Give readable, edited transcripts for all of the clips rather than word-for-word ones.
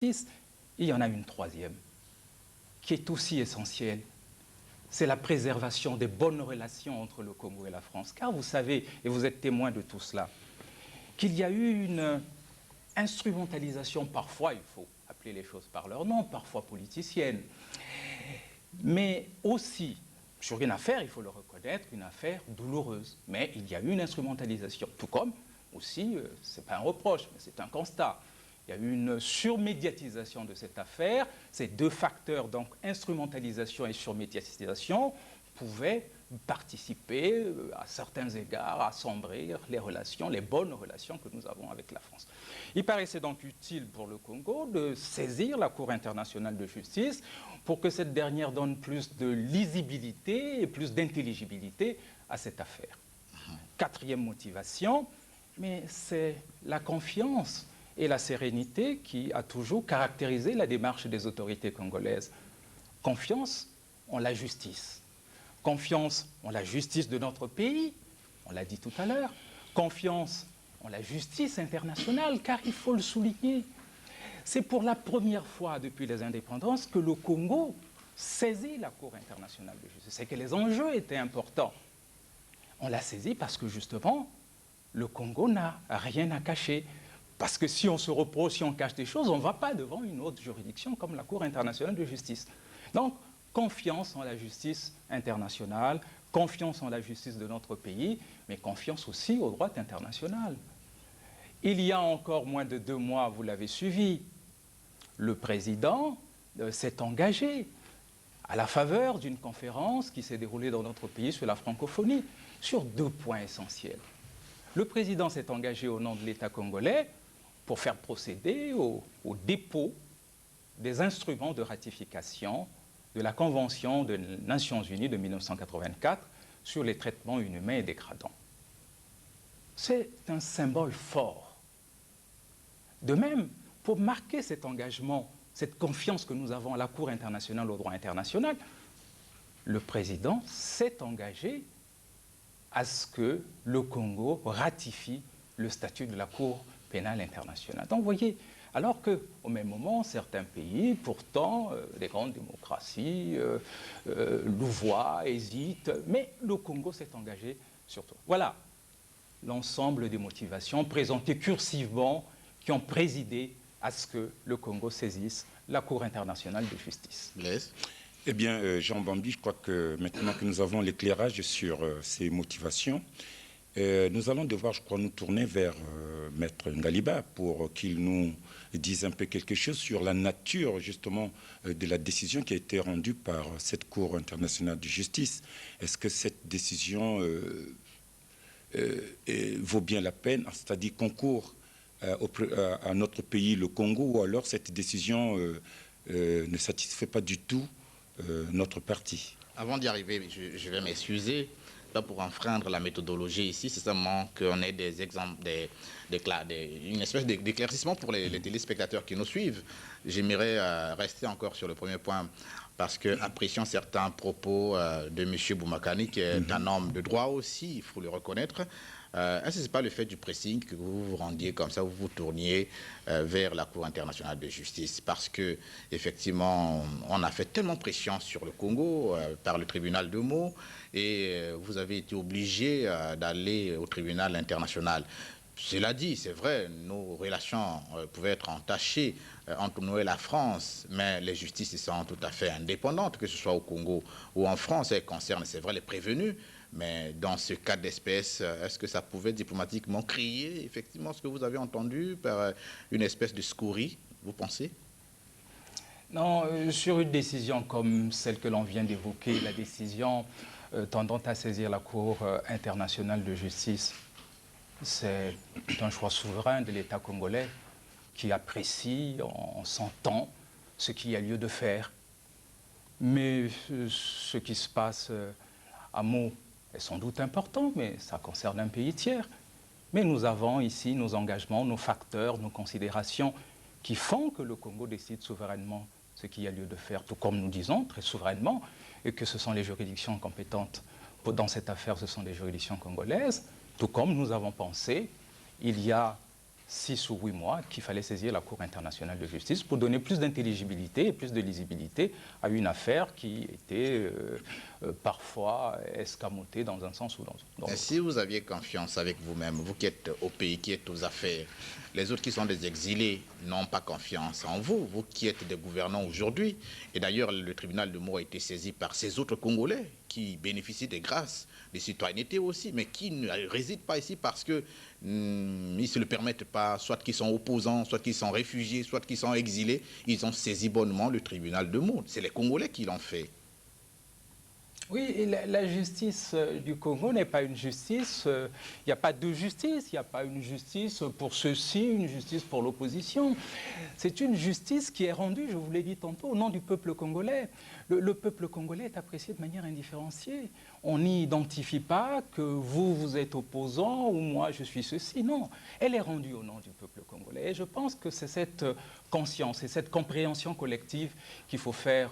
justice. Il y en a une troisième, qui est aussi essentielle. C'est la préservation des bonnes relations entre le Congo et la France. Car vous savez, et vous êtes témoin de tout cela, qu'il y a eu une instrumentalisation parfois, il faut appeler les choses par leur nom, parfois politicienne, mais aussi, sur une affaire, il faut le reconnaître, une affaire douloureuse. Mais il y a eu une instrumentalisation, tout comme aussi, ce n'est pas un reproche, mais c'est un constat. Il y a eu une surmédiatisation de cette affaire. Ces deux facteurs, donc instrumentalisation et surmédiatisation, pouvaient participer à certains égards à assombrir les relations, les bonnes relations que nous avons avec la France. Il paraissait donc utile pour le Congo de saisir la Cour internationale de justice pour que cette dernière donne plus de lisibilité et plus d'intelligibilité à cette affaire. Quatrième motivation, mais c'est la confiance et la sérénité qui a toujours caractérisé la démarche des autorités congolaises. Confiance en la justice. Confiance en la justice de notre pays, on l'a dit tout à l'heure. Confiance en la justice internationale, car il faut le souligner. C'est pour la première fois depuis les indépendances que le Congo saisit la Cour internationale de justice. C'est que les enjeux étaient importants. On l'a saisi parce que justement, le Congo n'a rien à cacher. Parce que si on se reproche, si on cache des choses, on ne va pas devant une autre juridiction comme la Cour internationale de justice. Donc, confiance en la justice internationale, confiance en la justice de notre pays, mais confiance aussi au droit international. Il y a encore moins de 2 mois, vous l'avez suivi, le président s'est engagé à la faveur d'une conférence qui s'est déroulée dans notre pays sur la francophonie, sur 2 points essentiels. Le président s'est engagé au nom de l'État congolais pour faire procéder au dépôt des instruments de ratification de la Convention des Nations Unies de 1984 sur les traitements inhumains et dégradants. C'est un symbole fort. De même, pour marquer cet engagement, cette confiance que nous avons à la Cour internationale au droit international, le président s'est engagé à ce que le Congo ratifie le statut de la Cour pénale internationale. Donc, vous voyez, alors qu'au même moment, certains pays, pourtant, des grandes démocraties, louvoient, hésitent, mais le Congo s'est engagé sur tout. Voilà l'ensemble des motivations présentées cursivement qui ont présidé à ce que le Congo saisisse la Cour internationale de justice. Blaise. Eh bien, Jean Bambi, je crois que maintenant que nous avons l'éclairage sur ces motivations, nous allons devoir, je crois, nous tourner vers Maître Ngaliba pour qu'il nous dise un peu quelque chose sur la nature, justement, de la décision qui a été rendue par cette Cour internationale de justice. Est-ce que cette décision vaut bien la peine, c'est-à-dire concourt à notre pays, le Congo, ou alors cette décision ne satisfait pas du tout notre parti? Avant d'y arriver, je vais m'excuser, pas pour enfreindre la méthodologie ici, c'est seulement qu'on ait des exemples, une espèce d'éclaircissement pour les téléspectateurs qui nous suivent. J'aimerais rester encore sur le premier point, parce que, appréciant certains propos de M. Boumakani, qui est un homme de droit aussi, il faut le reconnaître, est-ce que ce n'est pas le fait du pressing que vous vous rendiez comme ça, vous vous tourniez vers la Cour internationale de justice? Parce que, effectivement, on a fait tellement pression sur le Congo par le tribunal de Meaux, et vous avez été obligé d'aller au tribunal international. Cela dit, c'est vrai, nos relations pouvaient être entachées entre nous et la France, mais les justices sont tout à fait indépendantes, que ce soit au Congo ou en France. Elles concernent, c'est vrai, les prévenus, mais dans ce cas d'espèce, est-ce que ça pouvait diplomatiquement crier, effectivement, ce que vous avez entendu par une espèce de scorie, vous pensez? Non, sur une décision comme celle que l'on vient d'évoquer, la décision tendant à saisir la Cour internationale de justice, c'est un choix souverain de l'État congolais qui apprécie en son temps ce qu'il y a lieu de faire. Mais ce qui se passe à Meaux est sans doute important, mais ça concerne un pays tiers. Mais nous avons ici nos engagements, nos facteurs, nos considérations qui font que le Congo décide souverainement ce qu'il y a lieu de faire, tout comme nous disons très souverainement, et que ce sont les juridictions compétentes dans cette affaire, ce sont les juridictions congolaises, tout comme nous avons pensé, il y a 6 ou 8 mois qu'il fallait saisir la Cour internationale de justice pour donner plus d'intelligibilité et plus de lisibilité à une affaire qui était parfois escamotée dans un sens ou dans l'autre. Si vous aviez confiance avec vous-même, vous qui êtes au pays, qui êtes aux affaires, les autres qui sont des exilés n'ont pas confiance en vous, vous qui êtes des gouvernants aujourd'hui. Et d'ailleurs, le tribunal de Meaux a été saisi par ces autres Congolais qui bénéficient des grâces, des citoyennetés aussi, mais qui ne résident pas ici parce que ils ne se le permettent pas, soit qu'ils sont opposants, soit qu'ils sont réfugiés, soit qu'ils sont exilés. Ils ont saisi bonnement le tribunal de Meaux. C'est les Congolais qui l'ont fait. Oui, et la justice du Congo n'est pas une justice, il n'y a pas deux justices, il n'y a pas une justice pour ceux-ci, une justice pour l'opposition. C'est une justice qui est rendue, je vous l'ai dit tantôt, au nom du peuple congolais. Le peuple congolais est apprécié de manière indifférenciée. On n'identifie pas que vous êtes opposant ou moi je suis ceci. Non, elle est rendue au nom du peuple congolais. Et je pense que c'est cette conscience et cette compréhension collective qu'il faut faire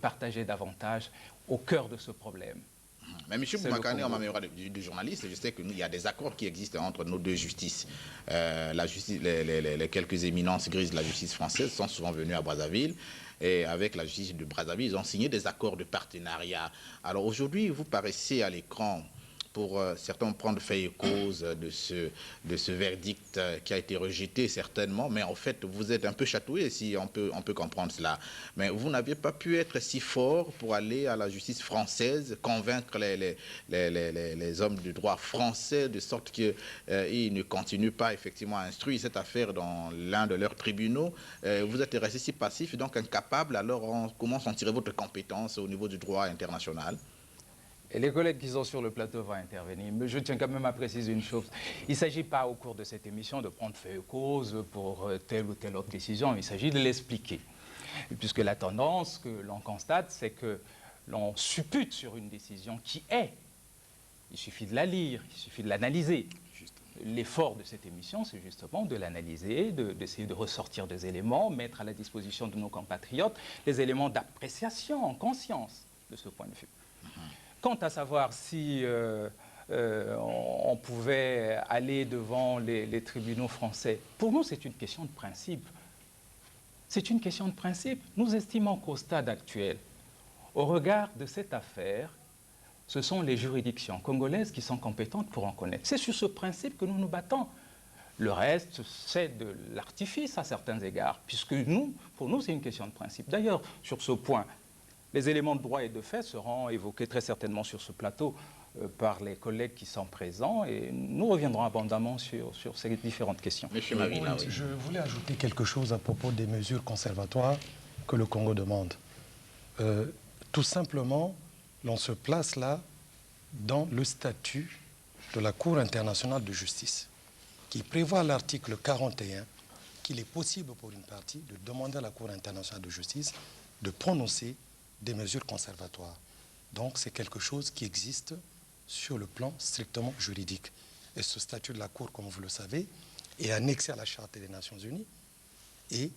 partager davantage au cœur de ce problème. Mais M. Boumakane, en ma mémoire de journaliste, je sais qu'il y a des accords qui existent entre nos deux justices. La justice, les quelques éminences grises de la justice française sont souvent venues à Brazzaville. Et avec la justice de Brazzaville, ils ont signé des accords de partenariat. Alors aujourd'hui, vous paraissez à l'écran pour certains prendre fait et cause de ce verdict qui a été rejeté certainement, mais en fait vous êtes un peu chatouillé, si on peut comprendre cela. Mais vous n'aviez pas pu être si fort pour aller à la justice française, convaincre les hommes de droit français de sorte qu'ils ne continuent pas effectivement à instruire cette affaire dans l'un de leurs tribunaux. Vous êtes resté si passif et donc incapable, alors comment sentirez votre compétence au niveau du droit international? Et les collègues qui sont sur le plateau vont intervenir. Mais je tiens quand même à préciser une chose. Il ne s'agit pas au cours de cette émission de prendre fait et cause pour telle ou telle autre décision. Il s'agit de l'expliquer. Puisque la tendance que l'on constate, c'est que l'on suppute sur une décision qui est. Il suffit de la lire, il suffit de l'analyser. L'effort de cette émission, c'est justement de l'analyser, d'essayer de ressortir des éléments, mettre à la disposition de nos compatriotes des éléments d'appréciation en conscience de ce point de vue. Quant à savoir si on pouvait aller devant les tribunaux français, pour nous, c'est une question de principe. C'est une question de principe. Nous estimons qu'au stade actuel, au regard de cette affaire, ce sont les juridictions congolaises qui sont compétentes pour en connaître. C'est sur ce principe que nous nous battons. Le reste, c'est de l'artifice à certains égards, puisque pour nous, c'est une question de principe. D'ailleurs, sur ce point, les éléments de droit et de fait seront évoqués très certainement sur ce plateau par les collègues qui sont présents et nous reviendrons abondamment sur ces différentes questions. Monsieur Mavila, oui. Je voulais ajouter quelque chose à propos des mesures conservatoires que le Congo demande. Tout simplement, l'on se place là dans le statut de la Cour internationale de justice qui prévoit à l'article 41 qu'il est possible pour une partie de demander à la Cour internationale de justice de prononcer des mesures conservatoires. Donc c'est quelque chose qui existe sur le plan strictement juridique. Et ce statut de la Cour, comme vous le savez, est annexé à la Charte des Nations Unies et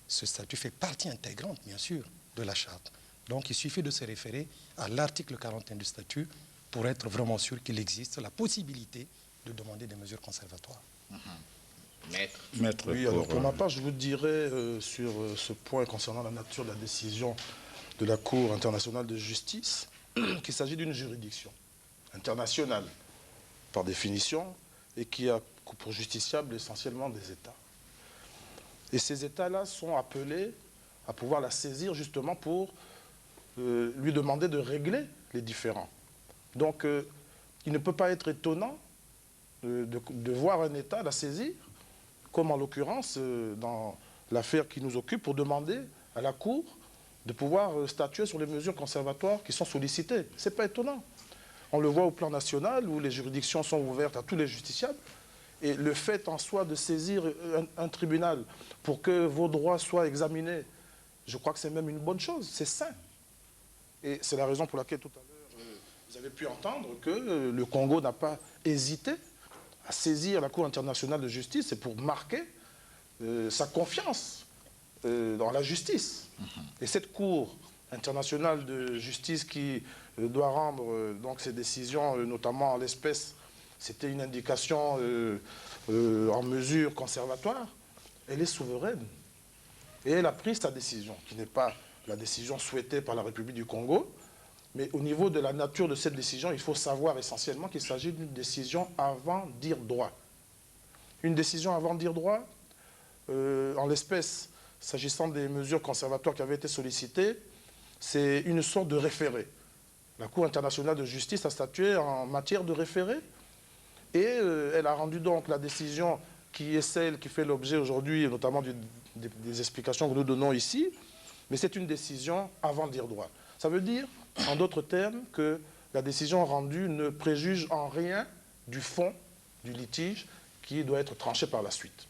ce statut fait partie intégrante, bien sûr, de la Charte. Donc il suffit de se référer à l'article 41 du statut pour être vraiment sûr qu'il existe la possibilité de demander des mesures conservatoires. Maître, oui, alors pour ma part, je vous dirais sur ce point concernant la nature de la décision de la Cour internationale de justice, qu'il s'agit d'une juridiction internationale, par définition, et qui a pour justiciable essentiellement des États. Et ces États-là sont appelés à pouvoir la saisir justement pour lui demander de régler les différends. Donc, il ne peut pas être étonnant de voir un État la saisir, comme en l'occurrence dans l'affaire qui nous occupe, pour demander à la Cour de pouvoir statuer sur les mesures conservatoires qui sont sollicitées. Ce n'est pas étonnant. On le voit au plan national où les juridictions sont ouvertes à tous les justiciables. Et le fait en soi de saisir un tribunal pour que vos droits soient examinés, je crois que c'est même une bonne chose, c'est sain. Et c'est la raison pour laquelle tout à l'heure, vous avez pu entendre que le Congo n'a pas hésité à saisir la Cour internationale de justice, et pour marquer sa confiance dans la justice. Et cette Cour internationale de justice qui doit rendre donc ses décisions, notamment en l'espèce c'était une indication en mesure conservatoire, elle est souveraine. Et elle a pris sa décision, qui n'est pas la décision souhaitée par la République du Congo, mais au niveau de la nature de cette décision, il faut savoir essentiellement qu'il s'agit d'une décision avant dire droit. Une décision avant dire droit, en l'espèce, s'agissant des mesures conservatoires qui avaient été sollicitées, c'est une sorte de référé. La Cour internationale de justice a statué en matière de référé et elle a rendu donc la décision qui est celle qui fait l'objet aujourd'hui, notamment des explications que nous donnons ici, mais c'est une décision avant dire droit. Ça veut dire, en d'autres termes, que la décision rendue ne préjuge en rien du fond du litige qui doit être tranché par la suite.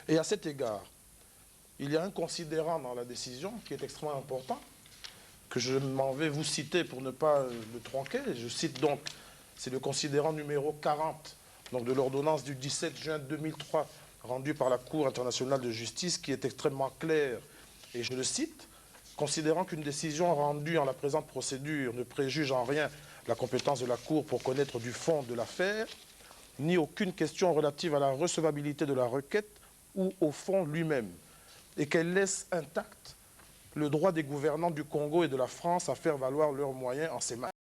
Et à cet égard, il y a un considérant dans la décision qui est extrêmement important, que je m'en vais vous citer pour ne pas le tronquer. Je cite donc, c'est le considérant numéro 40, donc de l'ordonnance du 17 juin 2003, rendue par la Cour internationale de justice, qui est extrêmement clair. Et je le cite, considérant qu'une décision rendue en la présente procédure ne préjuge en rien la compétence de la Cour pour connaître du fond de l'affaire, ni aucune question relative à la recevabilité de la requête ou au fond lui-même, et qu'elle laisse intact le droit des gouvernants du Congo et de la France à faire valoir leurs moyens en ces matières.